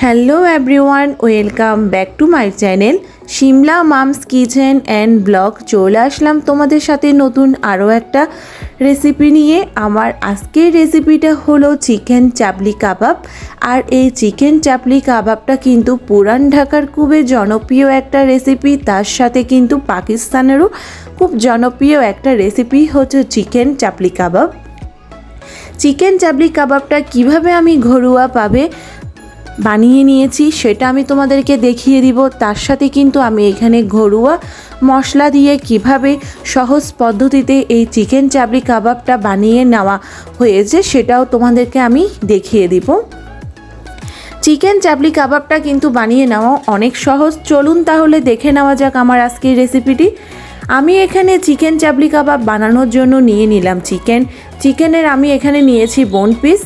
Hello everyone, welcome back to my channel Shimla mum's kitchen and blog. চলে আসলাম তোমাদের সাথে নতুন আরও একটা রেসিপি নিয়ে। আমার আজকের রেসিপিটা হলো চিকেন চাপলি কাবাব। আর এই চিকেন চাপলি কাবাবটা কিন্তু পুরান ঢাকার খুবই জনপ্রিয় একটা রেসিপি, তার সাথে কিন্তু পাকিস্তানেরও খুব জনপ্রিয় একটা রেসিপি হচ্ছে চিকেন চাপলি কাবাব। চিকেন চাপলি কাবাবটা কিভাবে আমি ঘরোয়াভাবে বানিয়ে নিয়েছি সেটা আমি তোমাদেরকে দেখিয়ে দিব। তার সাথে কিন্তু আমি এখানে ঘরোয়া মশলা দিয়ে কিভাবে সহজ পদ্ধতিতে এই চিকেন চাপলি কাবাবটা বানিয়ে নেওয়া হয়েছে সেটাও তোমাদেরকে আমি দেখিয়ে দিব। চিকেন চাপলি কাবাবটা কিন্তু বানিয়ে নেওয়া অনেক সহজ। চলুন তাহলে দেখে নেওয়া যাক আমার আজকের রেসিপিটি। আমি এখানে চিকেন চাপলি কাবাব বানানোর জন্য নিয়ে নিলাম চিকেনের আমি এখানে নিয়েছি বোন পিস।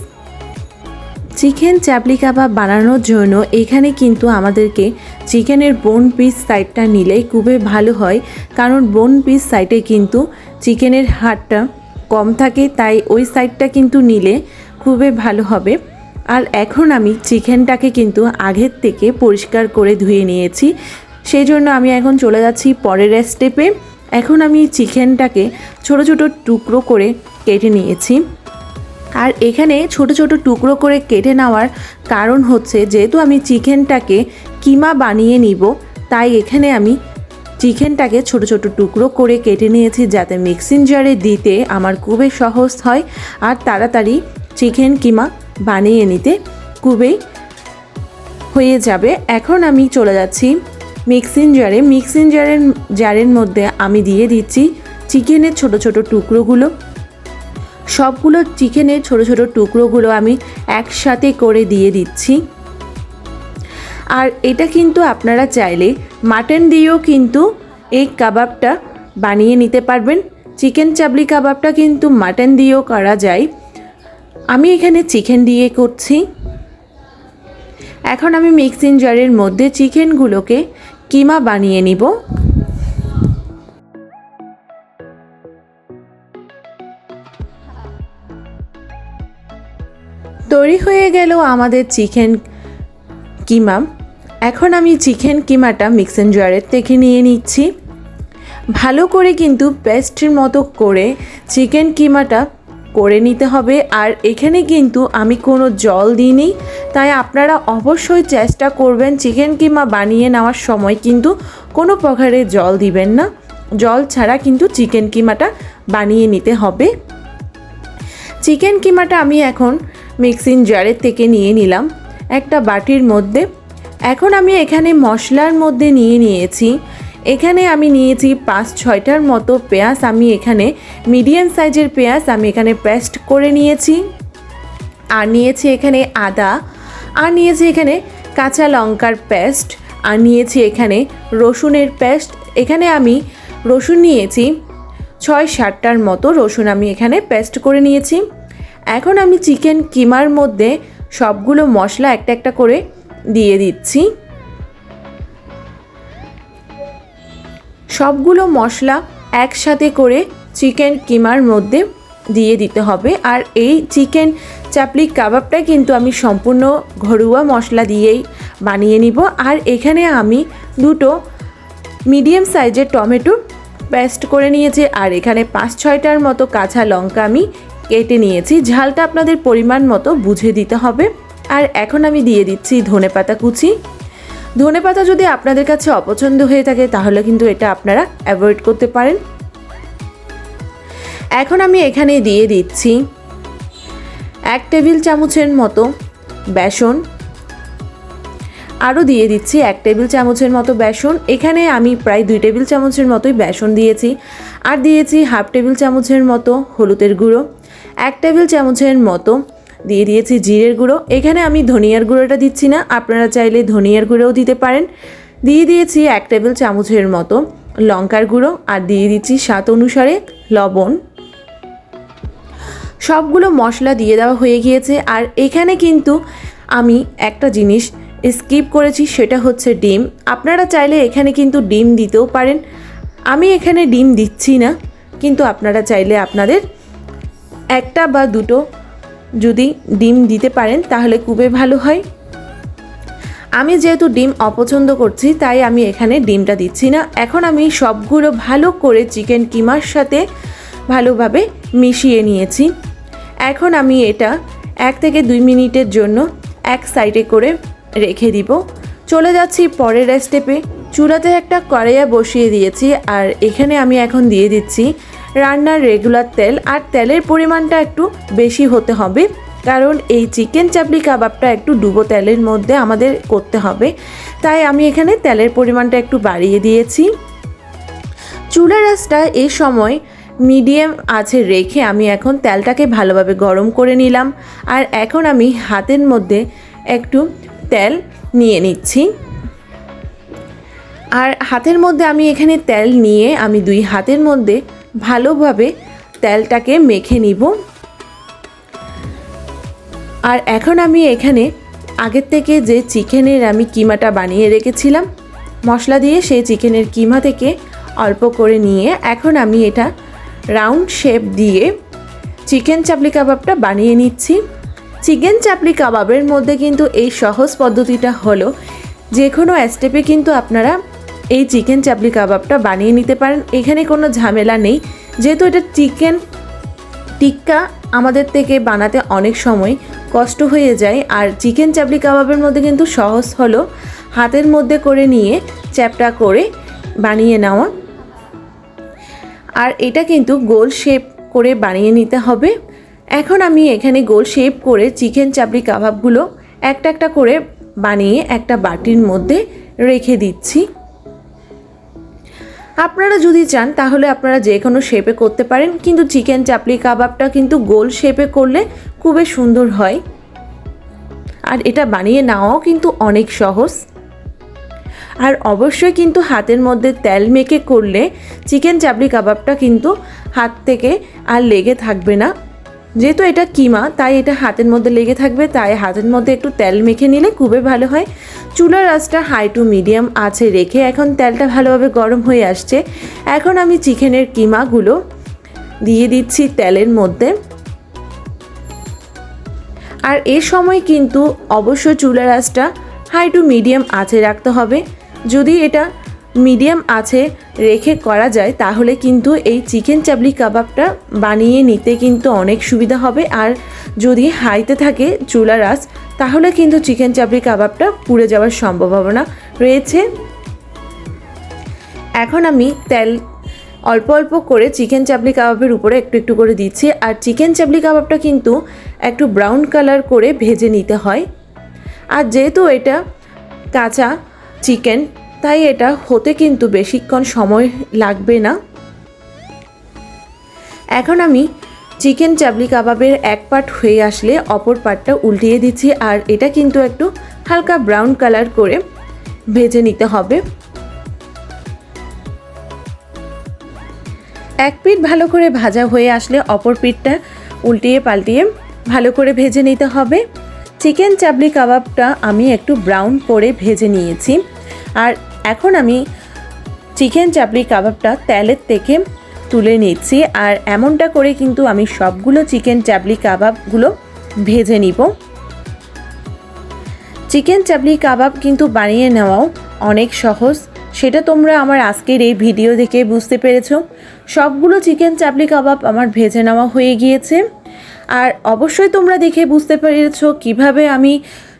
চিকেন চাপলি কাবাব বানানোর জন্য এখানে কিন্তু আমাদেরকে চিকেনের বোন পিস সাইডটা নিলেই খুবই ভালো হয়, কারণ বোন পিস সাইডে কিন্তু চিকেনের হাড়টা কম থাকে, তাই ওই সাইডটা কিন্তু নিলে খুবই ভালো হবে। আর এখন আমি চিকেনটাকে কিন্তু আগের থেকে পরিষ্কার করে ধুয়ে নিয়েছি, সেই জন্য আমি এখন চলে যাচ্ছি পরের স্টেপে। এখন আমি চিকেনটাকে ছোট ছোট টুকরো করে কেটে নিয়েছি। আর এখানে ছোট ছোট টুকরো করে কেটে নেওয়ার কারণ হচ্ছে, যেহেতু আমি চিকেনটাকে কিমা বানিয়ে নিব, তাই এখানে আমি চিকেনটাকে ছোট ছোট টুকরো করে কেটে নিয়েছি, যাতে মিক্সিং জারে দিতে আমার খুবই সহজ হয় আর তাড়াতাড়ি চিকেন কিমা বানিয়ে নিতে খুবই হয়ে যাবে। এখন আমি চলে যাচ্ছি মিক্সিং জারের মধ্যে আমি দিয়ে দিচ্ছি চিকেনের ছোট ছোট টুকরোগুলো। সবগুলো চিকেনের ছোট ছোট টুকরোগুলো আমি একসাথে করে দিয়ে দিচ্ছি। আর এটা কিন্তু আপনারা চাইলে মাটন দিয়েও কিন্তু এই কাবাবটা বানিয়ে নিতে পারবেন। চিকেন চাপলি কাবাবটা কিন্তু মাটন দিয়েও করা যায়, আমি এখানে চিকেন দিয়ে করছি। এখন আমি মিক্সিং জারের মধ্যে চিকেনগুলোকে কিমা বানিয়ে নিব। তৈরি হয়ে গেল আমাদের চিকেন কিমা। এখন আমি চিকেন কিমাটা মিক্সিং জারের থেকে নিয়ে নিচ্ছি। ভালো করে কিন্তু পেস্টের মতো করে চিকেন কিমাটা করে নিতে হবে। আর এখানে কিন্তু আমি কোনো জল দিইনি, তাই আপনারা অবশ্যই চেষ্টা করবেন চিকেন কিমা বানিয়ে নেওয়ার সময় কিন্তু কোনো প্রকারের জল দিবেন না। জল ছাড়া কিন্তু চিকেন কিমাটা বানিয়ে নিতে হবে। চিকেন কিমাটা আমি এখন মিক্সিং জারের থেকে নিয়ে নিলাম একটা বাটির মধ্যে। এখন আমি এখানে মশলার মধ্যে নিয়েছি, এখানে আমি নিয়েছি 5-6টার মতো পেঁয়াজ। আমি এখানে মিডিয়াম সাইজের পেঁয়াজ আমি এখানে পেস্ট করে নিয়েছি। আর নিয়েছি এখানে আদা, আর নিয়েছি এখানে কাঁচা লঙ্কার পেস্ট, আর নিয়েছি এখানে রসুনের পেস্ট। এখানে আমি রসুন নিয়েছি 6-7টার মতো রসুন আমি এখানে পেস্ট করে নিয়েছি। এখন আমি চিকেন কিমার মধ্যে সবগুলো মশলা একটা একটা করে দিয়ে দিচ্ছি। সবগুলো মশলা একসাথে করে চিকেন কিমার মধ্যে দিয়ে দিতে হবে। আর এই চিকেন চাপলি কাবাবটা কিন্তু আমি সম্পূর্ণ ঘরোয়া মশলা দিয়েই বানিয়ে নিব। আর এখানে আমি 2টো মিডিয়াম সাইজের টমেটো পেস্ট করে নিয়েছি, আর এখানে 5-6টার মতো কাঁচা লঙ্কা আমি কেটে নিয়েছি। ঝালটা আপনাদের পরিমাণ মতো বুঝে দিতে হবে। আর এখন আমি দিয়ে দিচ্ছি ধনেপাতা কুচি। ধনেপাতা যদি আপনাদের কাছে অপছন্দ হয়ে থাকে তাহলে কিন্তু এটা আপনারা অ্যাভয়েড করতে পারেন। এখন আমি এখানে দিয়ে দিচ্ছি 1 টেবিল চামচের মতো বেসন, আরও দিয়ে দিচ্ছি 1 টেবিল চামচের মতো বেসন। এখানে আমি প্রায় 2 টেবিল চামচের মতোই বেসন দিয়েছি। আর দিয়েছি 1/2 টেবিল চামচের মতো হলুদের গুঁড়ো, 1 টেবিল চামচের মতো দিয়ে দিয়েছি জিরের গুঁড়ো। এখানে আমি ধনিয়ার গুঁড়োটা দিচ্ছি না, আপনারা চাইলে ধনিয়ার গুঁড়োও দিতে পারেন। দিয়ে দিয়েছি 1 টেবিল চামচের মতো লঙ্কার গুঁড়ো, আর দিয়ে দিচ্ছি স্বাদ অনুসারে লবণ। সবগুলো মশলা দিয়ে দেওয়া হয়ে গিয়েছে। আর এখানে কিন্তু আমি একটা জিনিস স্কিপ করেছি, সেটা হচ্ছে ডিম। আপনারা চাইলে এখানে কিন্তু ডিম দিতেও পারেন, আমি এখানে ডিম দিচ্ছি না, কিন্তু আপনারা চাইলে আপনাদের 1টা বা 2টো যদি ডিম দিতে পারেন তাহলে খুবই ভালো হয়। আমি যেহেতু ডিম অপছন্দ করছি তাই আমি এখানে ডিমটা দিচ্ছি না। এখন আমি সবগুলো ভালো করে চিকেন কিমার সাথে ভালোভাবে মিশিয়ে নিয়েছি। এখন আমি এটা 1 থেকে 2 মিনিটের জন্য এক সাইডে করে রেখে দিব। চলে যাচ্ছি পরের স্টেপে। চুলাতে একটা কড়াইয়া বসিয়ে দিয়েছি আর এখানে আমি এখন দিয়ে দিচ্ছি রান্নার রেগুলার তেল। আর তেলের পরিমাণটা একটু বেশি হতে হবে, কারণ এই চিকেন চাপলি কাবাবটা একটু ডুবো তেলের মধ্যে আমাদের করতে হবে, তাই আমি এখানে তেলের পরিমাণটা একটু বাড়িয়ে দিয়েছি। চুলার আঁচটা এই সময় মিডিয়াম আঁচে রেখে আমি এখন তেলটাকে ভালোভাবে গরম করে নিলাম। আর এখন আমি হাতের মধ্যে একটু তেল নিয়ে নিচ্ছি। আর হাতের মধ্যে আমি এখানে তেল নিয়ে আমি 2 হাতের মধ্যে ভালোভাবে তেলটাকে মেখে নিব। আর এখন আমি এখানে আগের থেকে যে চিকেনের আমি কিমাটা বানিয়ে রেখেছিলাম মশলা দিয়ে, সেই চিকেনের কিমা থেকে অল্প করে নিয়ে এখন আমি এটা রাউন্ড শেপ দিয়ে চিকেন চাপলি কাবাবটা বানিয়ে নিচ্ছি। চিকেন চাপলি কাবাবের মধ্যে কিন্তু এই সহজ পদ্ধতিটা হলো যে কোনো স্টেপে কিন্তু আপনারা এই চিকেন চাপলি কাবাবটা বানিয়ে নিতে পারেন। এখানে কোনো ঝামেলা নেই, যেহেতু এটা চিকেন টিক্কা আমাদের থেকে বানাতে অনেক সময় কষ্ট হয়ে যায়। আর চিকেন চাপলি কাবাবের মধ্যে কিন্তু সহজ হলো হাতের মধ্যে করে নিয়ে চ্যাপটা করে বানিয়ে নেওয়া। আর এটা কিন্তু গোল শেপ করে বানিয়ে নিতে হবে। এখন আমি এখানে গোল শেপ করে চিকেন চাপলি কাবাবগুলো একটা একটা করে বানিয়ে একটা বাটির মধ্যে রেখে দিচ্ছি। আপনারা যদি চান তাহলে আপনারা যে কোনো শেপে করতে পারেন, কিন্তু চিকেন চাপলি কাবাবটা কিন্তু গোল শেপে করলে খুবই সুন্দর হয়। আর এটা বানিয়ে নেওয়াও কিন্তু অনেক সহজ। আর অবশ্যই কিন্তু হাতের মধ্যে তেল মেখে করলে চিকেন চাপলি কাবাবটা কিন্তু হাত থেকে আর লেগে থাকবে না। যেহেতু এটা কিমা তাই এটা হাতের মধ্যে লেগে থাকবে, তাই হাতের মধ্যে একটু তেল মেখে নিলে খুবই ভালো হয়। চুলার আঁচটা হাই টু মিডিয়াম আঁচে রেখে এখন তেলটা ভালোভাবে গরম হয়ে আসছে। এখন আমি চিকেনের কিমাগুলো দিয়ে দিচ্ছি তেলের মধ্যে। আর এই সময় কিন্তু অবশ্যই চুলার আঁচটা হাই টু মিডিয়াম আঁচে রাখতে হবে। যদি এটা মিডিয়াম আঁচে রেখে করা যায় তাহলে কিন্তু এই চিকেন চাপলি কাবাবটা বানিয়ে নিতে কিন্তু অনেক সুবিধা হবে। আর যদি হাইতে থাকে চুলার আঁচ তাহলে কিন্তু চিকেন চাপলি কাবাবটা পুড়ে যাওয়ার সম্ভাবনা রয়েছে। এখন আমি তেল অল্প অল্প করে চিকেন চাপলি কাবাবের উপরে একটু একটু করে দিচ্ছি। আর চিকেন চাপলি কাবাবটা কিন্তু একটু ব্রাউন কালার করে ভেজে নিতে হয়। আর যেহেতু এটা কাঁচা চিকেন তাই এটা হতে কিন্তু বেশিক্ষণ সময় লাগবে না। এখন আমি চিকেন চাপলি কাবাবের এক পার্ট হয়ে আসলে অপর পার্টটা উল্টিয়ে দিচ্ছি। আর এটা কিন্তু একটু হালকা ব্রাউন কালার করে ভেজে নিতে হবে। এক পিঠ ভালো করে ভাজা হয়ে আসলে অপর পিঠটা উল্টিয়ে পাল্টিয়ে ভালো করে ভেজে নিতে হবে। চিকেন চাপলি কাবাবটা আমি একটু ব্রাউন করে ভেজে নিয়েছি। আর এখন আমি চিকেন চাপলি কাবাবটা তেলের থেকে তুলে নিচ্ছি। আর এমনটা করে কিন্তু আমি সবগুলো চিকেন চাপলি কাবাবগুলো ভেজে নিব। চিকেন চাপলি কাবাব কিন্তু বানিয়ে নেওয়াও অনেক সহজ, সেটা তোমরা আমার আজকের এই ভিডিও দেখে বুঝতে পেরেছো। সবগুলো চিকেন চাপলি কাবাব আমার ভেজে নেওয়া হয়ে গিয়েছে। আর অবশ্যই তোমরা দেখে বুঝতে পেরেছো কিভাবে আমি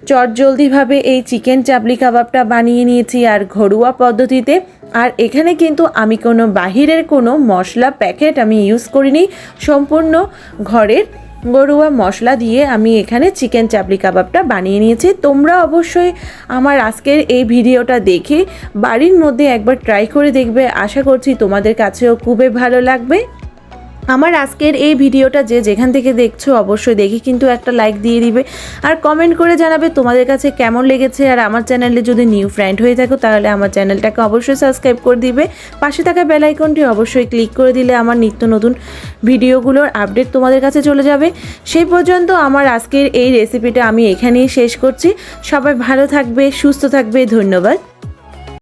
চটজলদিভাবে এই চিকেন চাপলি কাবাবটা বানিয়ে নিয়েছি আর ঘরোয়া পদ্ধতিতে। আর এখানে কিন্তু আমি কোনো বাহিরের কোনো মশলা প্যাকেট আমি ইউজ করিনি, সম্পূর্ণ ঘরের ঘরোয়া মশলা দিয়ে আমি এখানে চিকেন চাপলি কাবাবটা বানিয়ে নিয়েছি। তোমরা অবশ্যই আমার আজকের এই ভিডিওটা দেখে বাড়ির মধ্যে একবার ট্রাই করে দেখবে। আশা করছি তোমাদের কাছেও খুবই ভালো লাগবে। আমার আজকের এই ভিডিওটা যে যেখান থেকে দেখছো অবশ্যই দেখে কিন্তু একটা লাইক দিয়ে দিবে আর কমেন্ট করে জানাবে তোমাদের কাছে কেমন লেগেছে। আর আমার চ্যানেলে যদি নিউ ফ্রেন্ড হয়ে থাকো তাহলে আমার চ্যানেলটাকে অবশ্যই সাবস্ক্রাইব করে দিবে। পাশে থাকা বেল আইকনটি অবশ্যই ক্লিক করে দিলে আমার নিত্য নতুন ভিডিওগুলোর আপডেট তোমাদের কাছে চলে যাবে। সেই পর্যন্ত আমার আজকের এই রেসিপিটা আমি এখানেই শেষ করছি। সবাই ভালো থাকবে, সুস্থ থাকবে, ধন্যবাদ।